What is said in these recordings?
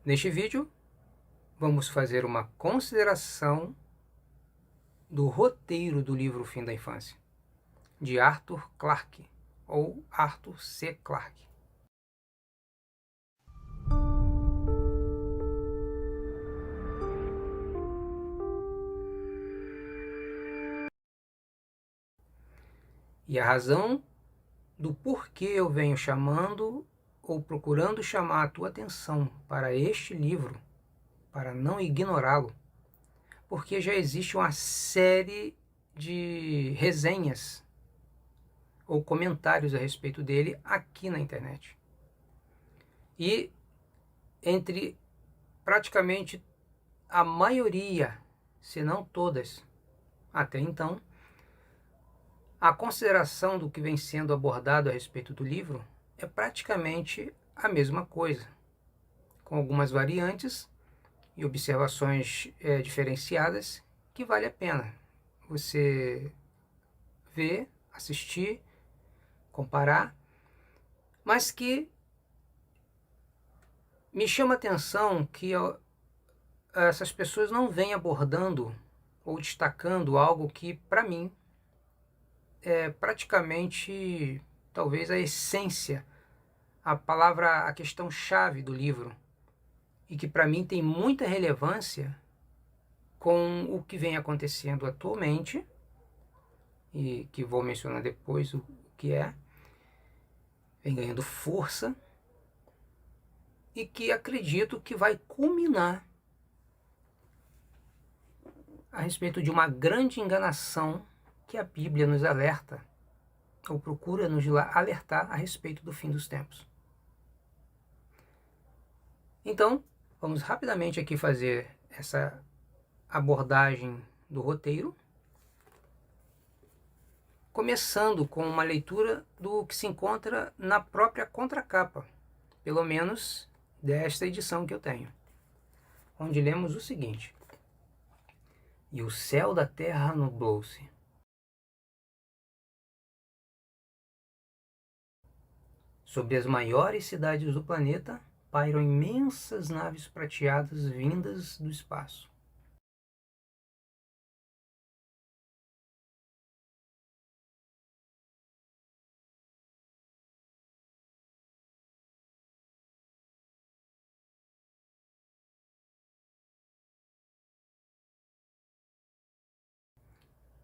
Neste vídeo, vamos fazer uma consideração do roteiro do livro O Fim da Infância, de Arthur Clarke, ou Arthur C. Clarke. E a razão do porquê eu venho chamando ou procurando chamar a tua atenção para este livro, para não ignorá-lo, porque já existe uma série de resenhas ou comentários a respeito dele aqui na internet. E entre praticamente a maioria, se não todas, até então, a consideração do que vem sendo abordado a respeito do livro é praticamente a mesma coisa, com algumas variantes e observações diferenciadas que vale a pena você ver, assistir, comparar, mas que me chama a atenção que essas pessoas não vêm abordando ou destacando algo que, para mim, é praticamente, talvez, a essência, a questão-chave do livro, e que, para mim, tem muita relevância com o que vem acontecendo atualmente, e que vou mencionar depois o que vem ganhando força, e que acredito que vai culminar a respeito de uma grande enganação que a Bíblia nos alerta, ou procura nos alertar a respeito do fim dos tempos. Então, vamos rapidamente aqui fazer essa abordagem do roteiro, começando com uma leitura do que se encontra na própria contracapa, pelo menos desta edição que eu tenho, onde lemos o seguinte: "E o céu da terra nublou-se. Sobre as maiores cidades do planeta pairam imensas naves prateadas vindas do espaço.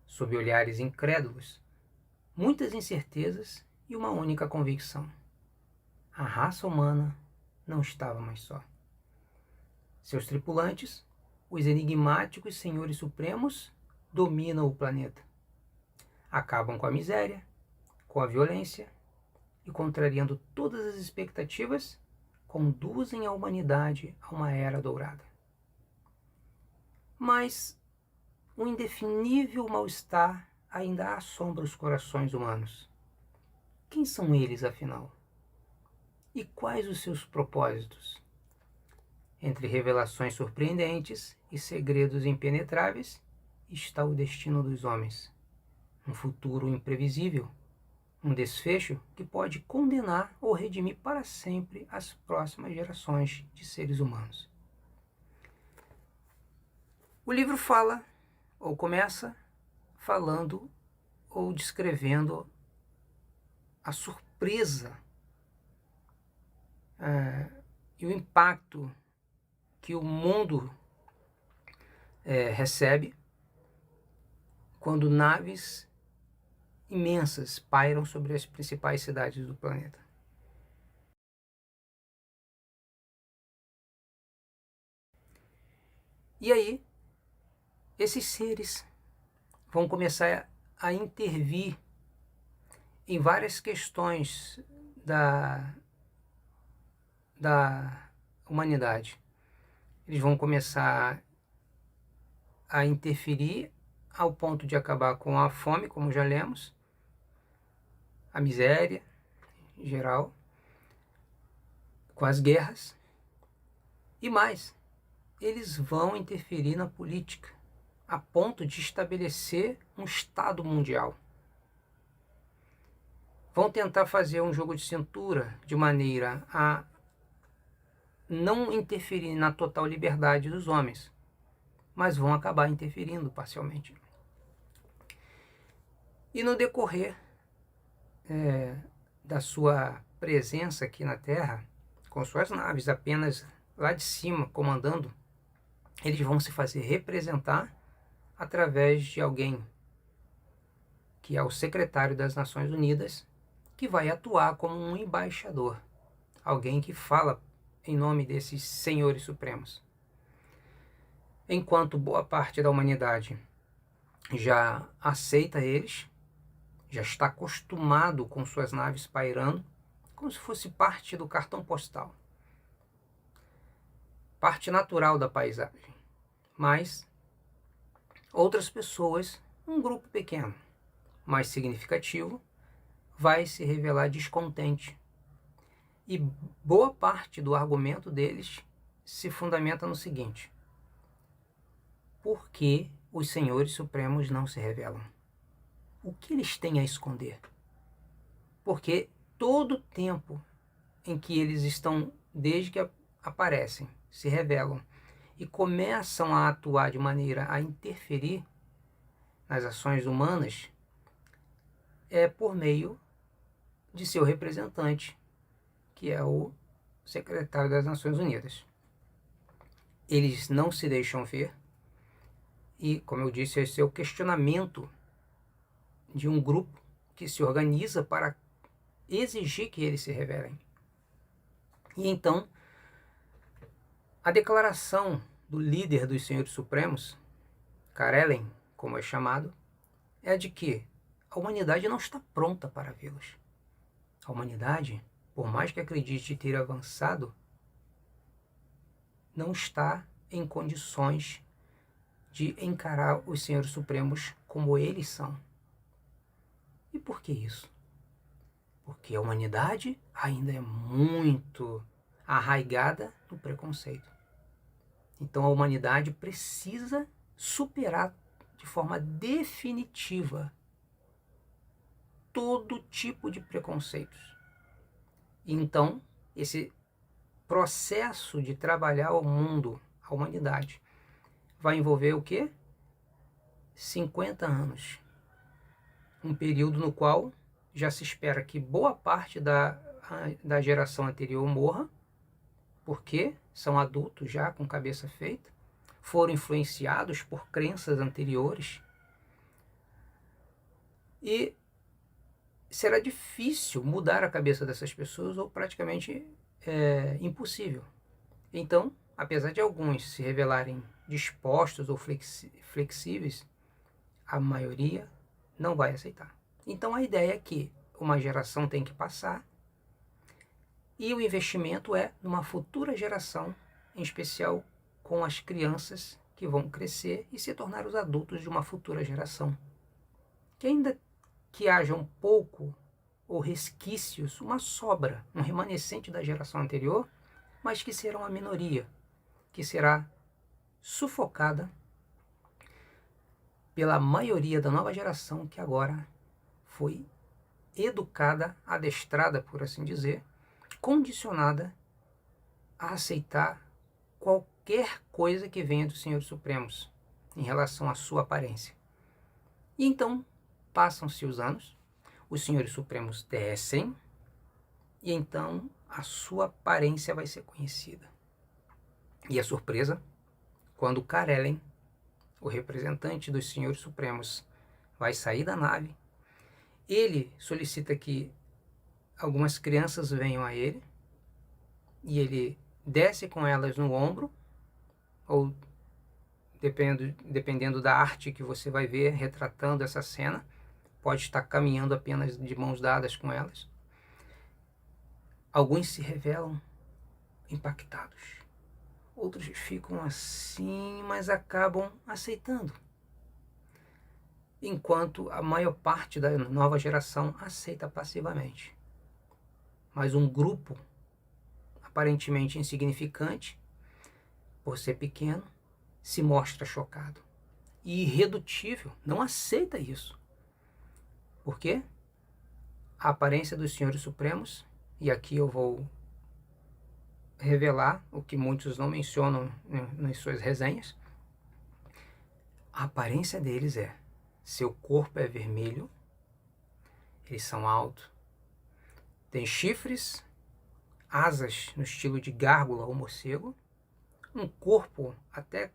Sob olhares incrédulos, muitas incertezas e uma única convicção: a raça humana não estava mais só. Seus tripulantes, os enigmáticos senhores supremos, dominam o planeta. Acabam com a miséria, com a violência e, contrariando todas as expectativas, conduzem a humanidade a uma era dourada. Mas um indefinível mal-estar ainda assombra os corações humanos. Quem são eles, afinal? E quais os seus propósitos? Entre revelações surpreendentes e segredos impenetráveis está o destino dos homens. Um futuro imprevisível, um desfecho que pode condenar ou redimir para sempre as próximas gerações de seres humanos." O livro fala, ou começa, falando ou descrevendo a surpresa e o impacto que o mundo recebe quando naves imensas pairam sobre as principais cidades do planeta. E aí, esses seres vão começar a intervir em várias questões da humanidade. Eles vão começar a interferir ao ponto de acabar com a fome, como já lemos, a miséria em geral, com as guerras, e mais, eles vão interferir na política, a ponto de estabelecer um Estado mundial. Vão tentar fazer um jogo de cintura de maneira a não interferir na total liberdade dos homens, mas vão acabar interferindo parcialmente. E no decorrer da sua presença aqui na Terra, com suas naves apenas lá de cima comandando, eles vão se fazer representar através de alguém que é o secretário das Nações Unidas, que vai atuar como um embaixador, alguém que fala em nome desses senhores supremos. Enquanto boa parte da humanidade já aceita eles, já está acostumado com suas naves pairando, como se fosse parte do cartão postal, parte natural da paisagem. Mas outras pessoas, um grupo pequeno, mais significativo, vai se revelar descontente. E boa parte do argumento deles se fundamenta no seguinte: por que os senhores supremos não se revelam? O que eles têm a esconder? Porque todo o tempo em que eles estão, desde que aparecem, se revelam e começam a atuar de maneira a interferir nas ações humanas, é por meio de seu representante, que é o secretário das Nações Unidas. Eles não se deixam ver e, como eu disse, esse é o questionamento de um grupo que se organiza para exigir que eles se revelem. E então, a declaração do líder dos Senhores Supremos, Karelen, como é chamado, é a de que a humanidade não está pronta para vê-los. A humanidade, por mais que acredite ter avançado, não está em condições de encarar os Senhores Supremos como eles são. E por que isso? Porque a humanidade ainda é muito arraigada no preconceito. Então a humanidade precisa superar de forma definitiva todo tipo de preconceitos. Então, esse processo de trabalhar o mundo, a humanidade, vai envolver o quê? 50 anos. Um período no qual já se espera que boa parte da geração anterior morra, porque são adultos já com cabeça feita, foram influenciados por crenças anteriores, e será difícil mudar a cabeça dessas pessoas, ou praticamente impossível. Então, apesar de alguns se revelarem dispostos ou flexíveis, a maioria não vai aceitar. Então a ideia é que uma geração tem que passar e o investimento é numa futura geração, em especial com as crianças que vão crescer e se tornar os adultos de uma futura geração. Que ainda que haja um pouco ou resquícios, uma sobra, um remanescente da geração anterior, mas que será uma minoria, que será sufocada pela maioria da nova geração que agora foi educada, adestrada, por assim dizer, condicionada a aceitar qualquer coisa que venha dos Senhores Supremos em relação à sua aparência. E então, passam-se os anos, os Senhores Supremos descem, e então a sua aparência vai ser conhecida. E a surpresa, quando Karelen, o representante dos Senhores Supremos, vai sair da nave, ele solicita que algumas crianças venham a ele, e ele desce com elas no ombro, ou dependendo da arte que você vai ver retratando essa cena, pode estar caminhando apenas de mãos dadas com elas. Alguns se revelam impactados, outros ficam assim, mas acabam aceitando, enquanto a maior parte da nova geração aceita passivamente. Mas um grupo aparentemente insignificante, por ser pequeno, se mostra chocado e irredutível, não aceita isso. Por quê? A aparência dos Senhores Supremos, e aqui eu vou revelar o que muitos não mencionam nas suas resenhas. A aparência deles seu corpo é vermelho, eles são altos, têm chifres, asas no estilo de gárgula ou morcego, um corpo até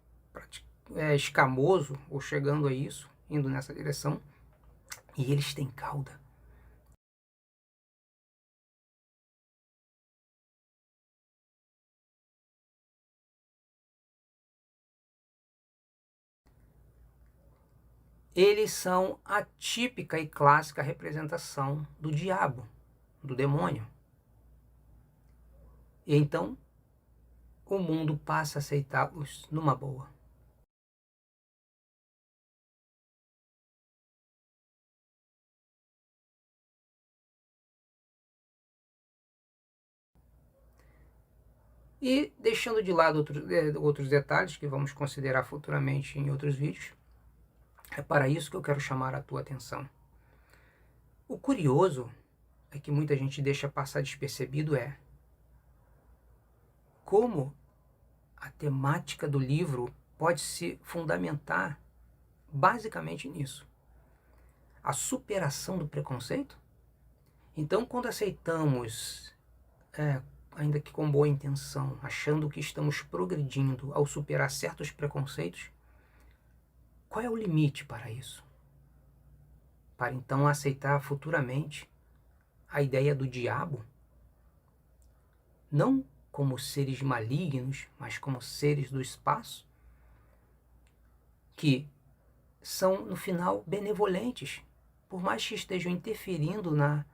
escamoso, ou chegando a isso, indo nessa direção, e eles têm cauda. Eles são a típica e clássica representação do diabo, do demônio. E então o mundo passa a aceitá-los numa boa. E deixando de lado outros detalhes que vamos considerar futuramente em outros vídeos, é para isso que eu quero chamar a tua atenção. O curioso é que muita gente deixa passar despercebido como a temática do livro pode se fundamentar basicamente nisso. A superação do preconceito. Então, quando aceitamos, ainda que com boa intenção, achando que estamos progredindo ao superar certos preconceitos, qual é o limite para isso? Para então aceitar futuramente a ideia do diabo, não como seres malignos, mas como seres do espaço, que são, no final, benevolentes, por mais que estejam interferindo na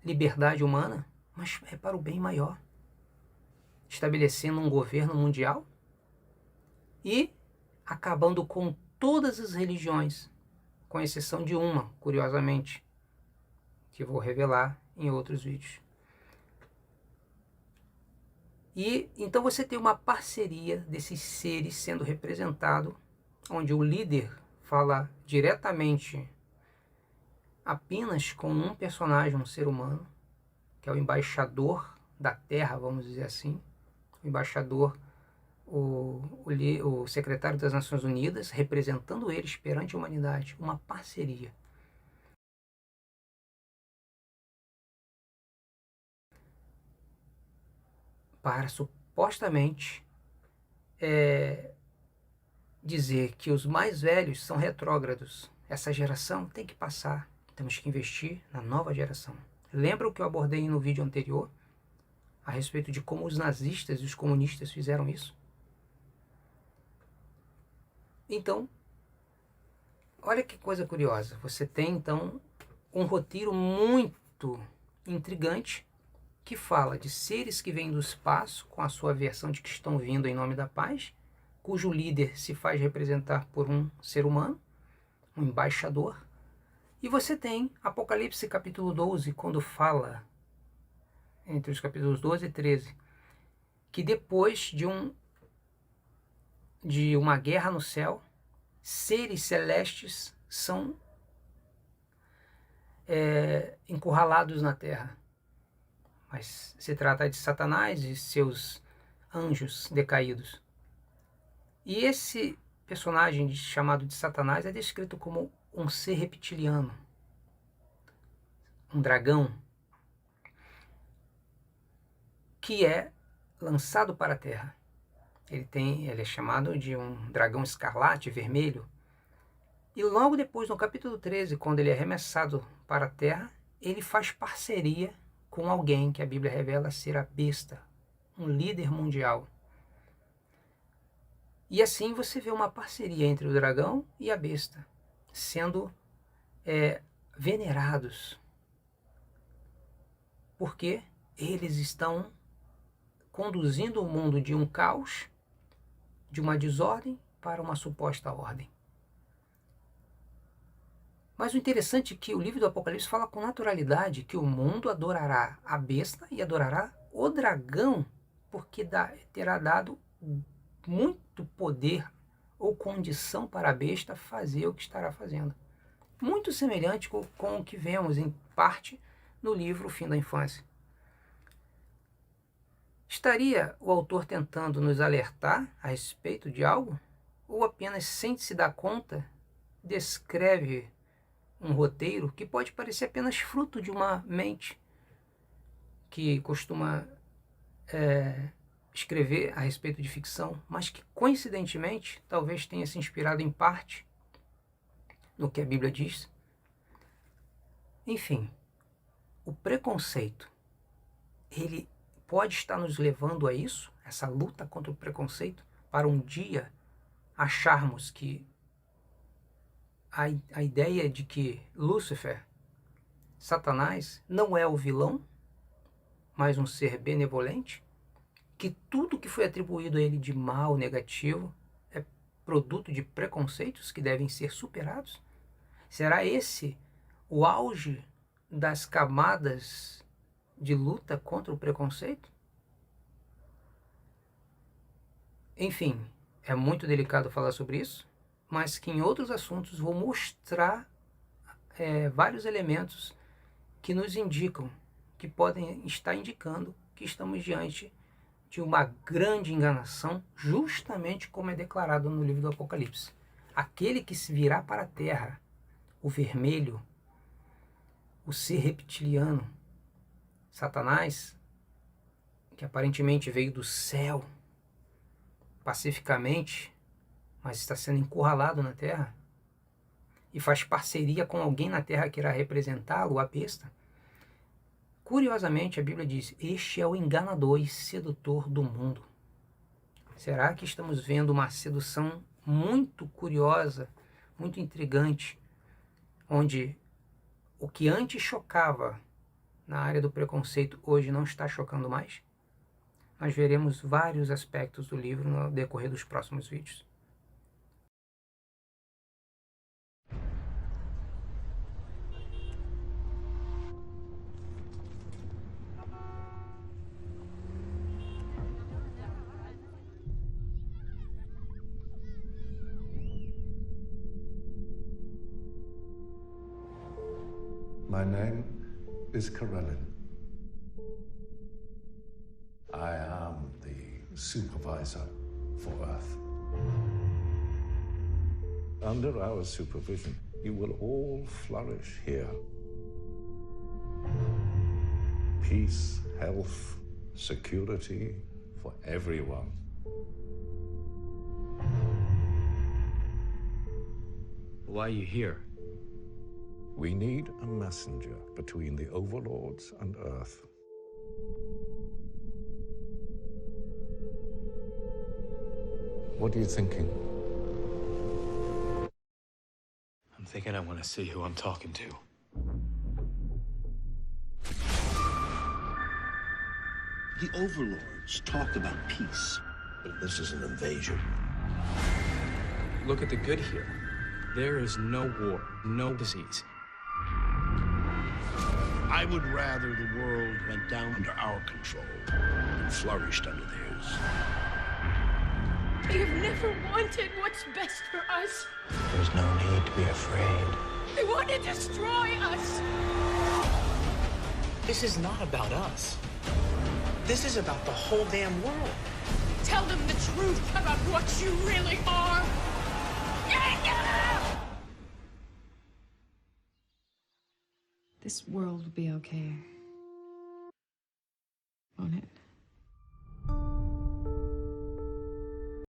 liberdade humana, mas é para o bem maior, estabelecendo um governo mundial e acabando com todas as religiões, com exceção de uma, curiosamente, que vou revelar em outros vídeos. E então você tem uma parceria desses seres sendo representado, onde o líder fala diretamente apenas com um personagem, um ser humano, que é o embaixador da Terra, vamos dizer assim, o embaixador, o secretário das Nações Unidas, representando eles perante a humanidade, uma parceria. Para supostamente dizer que os mais velhos são retrógrados. Essa geração tem que passar. Temos que investir na nova geração. Lembra o que eu abordei no vídeo anterior a respeito de como os nazistas e os comunistas fizeram isso? Então, olha que coisa curiosa. Você tem, então, um roteiro muito intrigante que fala de seres que vêm do espaço com a sua versão de que estão vindo em nome da paz, cujo líder se faz representar por um ser humano, um embaixador. E você tem Apocalipse capítulo 12, quando fala, entre os capítulos 12 e 13, que depois de uma guerra no céu, seres celestes são encurralados na terra. Mas se trata de Satanás e seus anjos decaídos. E esse personagem chamado de Satanás é descrito como um ser reptiliano, um dragão, que é lançado para a terra. Ele é chamado de um dragão escarlate, vermelho. E logo depois, no capítulo 13, quando ele é arremessado para a terra, ele faz parceria com alguém que a Bíblia revela ser a besta, um líder mundial. E assim você vê uma parceria entre o dragão e a besta, sendo venerados, porque eles estão conduzindo o mundo de um caos, de uma desordem, para uma suposta ordem. Mas o interessante é que o livro do Apocalipse fala com naturalidade que o mundo adorará a besta e adorará o dragão, porque terá dado muito poder ou condição para a besta fazer o que estará fazendo. Muito semelhante com o que vemos, em parte, no livro O Fim da Infância. Estaria o autor tentando nos alertar a respeito de algo? Ou apenas, sem se dar conta, descreve um roteiro que pode parecer apenas fruto de uma mente que costuma escrever a respeito de ficção, mas que coincidentemente talvez tenha se inspirado em parte no que a Bíblia diz? Enfim, o preconceito, ele pode estar nos levando a isso, essa luta contra o preconceito, para um dia acharmos que a ideia de que Lúcifer, Satanás, não é o vilão, mas um ser benevolente, que tudo que foi atribuído a ele de mal, negativo, é produto de preconceitos que devem ser superados? Será esse o auge das camadas de luta contra o preconceito? Enfim, é muito delicado falar sobre isso, mas que em outros assuntos vou mostrar vários elementos que nos indicam, que podem estar indicando que estamos diante de uma grande enganação, justamente como é declarado no livro do Apocalipse. Aquele que se virá para a terra, o vermelho, o ser reptiliano, Satanás, que aparentemente veio do céu pacificamente, mas está sendo encurralado na terra e faz parceria com alguém na terra que irá representá-lo, a besta. Curiosamente, a Bíblia diz: este é o enganador e sedutor do mundo. Será que estamos vendo uma sedução muito curiosa, muito intrigante, onde o que antes chocava na área do preconceito hoje não está chocando mais? Nós veremos vários aspectos do livro no decorrer dos próximos vídeos. My name is Karelin. I am the supervisor for Earth. Under our supervision, you will all flourish here. Peace, health, security for everyone. Why are you here? We need a messenger between the overlords and Earth. What are you thinking? I'm thinking I want to see who I'm talking to. The overlords talk about peace, but this is an invasion. Look at the good here. There is no war, no disease. I would rather the world went down under our control and flourished under theirs. You've never wanted what's best for us. There's no need to be afraid. They want to destroy us. This is not about us. This is about the whole damn world. Tell them the truth about what you really are. This world will be okay. Won't it?